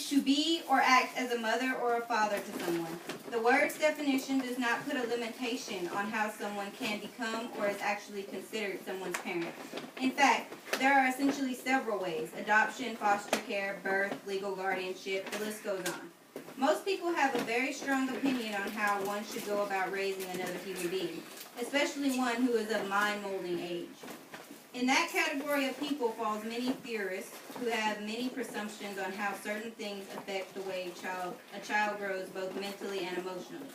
to be or act as a mother or a father to someone. The word's definition does not put a limitation on how someone can become or is actually considered someone's parent. In fact, there are essentially several ways: adoption, foster care, birth, legal guardianship, the list goes on. Most people have a very strong opinion on how one should go about raising another human being, especially one who is of mind-molding age. In that category of people falls many theorists who have many presumptions on how certain things affect the way a child grows both mentally and emotionally.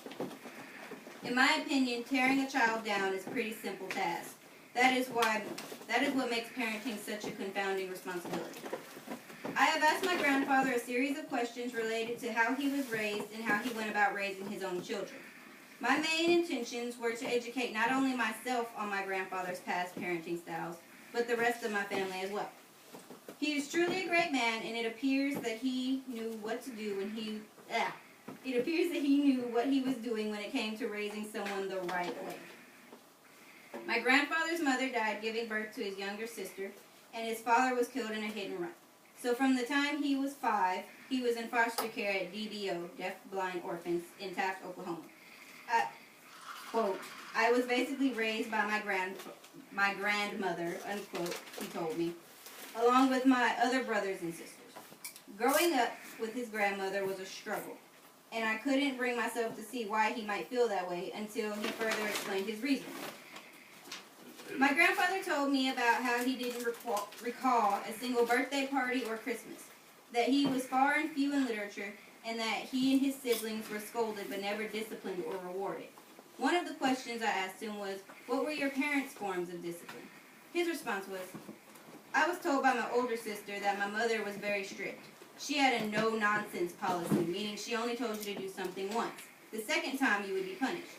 In my opinion, tearing a child down is a pretty simple task. That is what makes parenting such a confounding responsibility. I have asked my grandfather a series of questions related to how he was raised and how he went about raising his own children. My main intentions were to educate not only myself on my grandfather's past parenting styles, but the rest of my family as well. He is truly a great man, and it appears that he knew what to do when It appears that he knew what he was doing when it came to raising someone the right way. My grandfather's mother died giving birth to his younger sister, and his father was killed in a hit and run. So from the time he was 5, he was in foster care at DBO, Deaf Blind Orphans, in Taft, Oklahoma. Quote, I was basically raised by my grandmother, unquote, he told me, along with my other brothers and sisters. Growing up with his grandmother was a struggle, and I couldn't bring myself to see why he might feel that way until he further explained his reasoning. My grandfather told me about how he didn't recall a single birthday party or Christmas, that he was far and few in literature, and that he and his siblings were scolded but never disciplined or rewarded. One of the questions I asked him was, what were your parents' forms of discipline? His response was, I was told by my older sister that my mother was very strict. She had a no-nonsense policy, meaning she only told you to do something once. The second time you would be punished.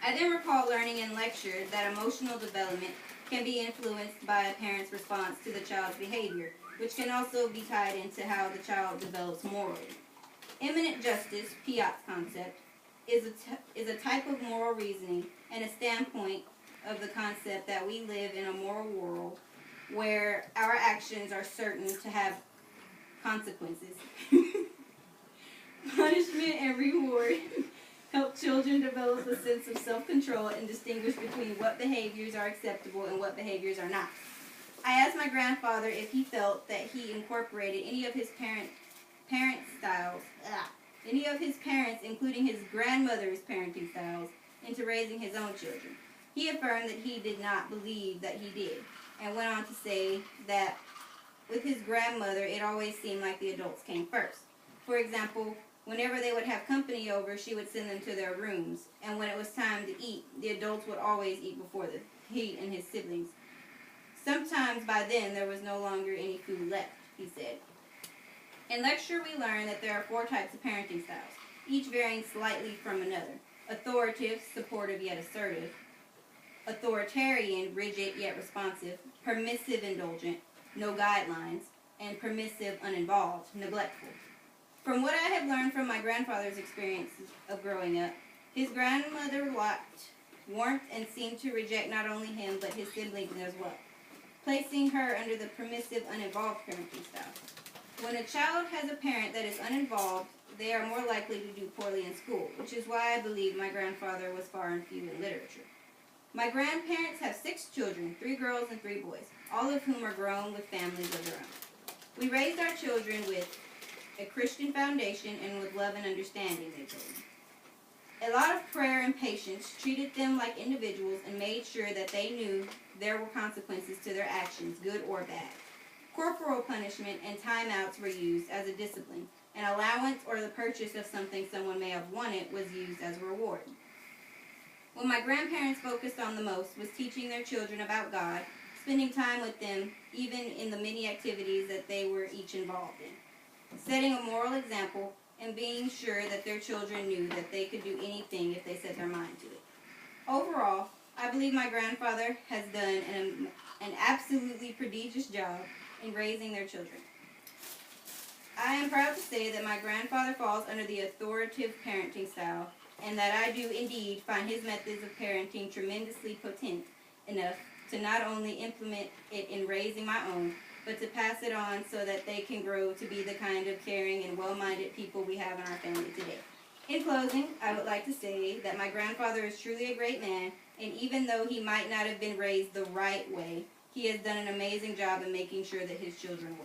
I then recall learning in lecture that emotional development can be influenced by a parent's response to the child's behavior, which can also be tied into how the child develops morally. Imminent justice, Piatt's concept, is a type of moral reasoning and a standpoint of the concept that we live in a moral world where our actions are certain to have consequences. Punishment and reward help children develop a sense of self-control and distinguish between what behaviors are acceptable and what behaviors are not. I asked my grandfather if he felt that he incorporated any of his parents, including his grandmother's parenting styles, into raising his own children. He affirmed that he did not believe that he did, and went on to say that with his grandmother, it always seemed like the adults came first. For example, whenever they would have company over, she would send them to their rooms, and when it was time to eat, the adults would always eat before he and his siblings. Sometimes by then, there was no longer any food left, he said. In lecture, we learned that there are 4 types of parenting styles, each varying slightly from another. Authoritative, supportive yet assertive. Authoritarian, rigid yet responsive. Permissive, indulgent, no guidelines. And permissive, uninvolved, neglectful. From what I have learned from my grandfather's experiences of growing up, his grandmother lacked warmth and seemed to reject not only him but his siblings as well, placing her under the permissive, uninvolved parenting style. When a child has a parent that is uninvolved, they are more likely to do poorly in school, which is why I believe my grandfather was far and few in literature. My grandparents have 6 children, 3 girls and 3 boys, all of whom are grown with families of their own. We raised our children with a Christian foundation and with love and understanding, they told me. A lot of prayer and patience, treated them like individuals, and made sure that they knew there were consequences to their actions, good or bad. Corporal punishment and timeouts were used as a discipline. An allowance or the purchase of something someone may have wanted was used as a reward. What my grandparents focused on the most was teaching their children about God, spending time with them, even in the many activities that they were each involved in, setting a moral example, and being sure that their children knew that they could do anything if they set their mind to it. Overall, I believe my grandfather has done an absolutely prodigious job in raising their children. I am proud to say that my grandfather falls under the authoritative parenting style, and that I do indeed find his methods of parenting tremendously potent enough to not only implement it in raising my own, but to pass it on so that they can grow to be the kind of caring and well-minded people we have in our family today. In closing, I would like to say that my grandfather is truly a great man, and even though he might not have been raised the right way, he has done an amazing job in making sure that his children will.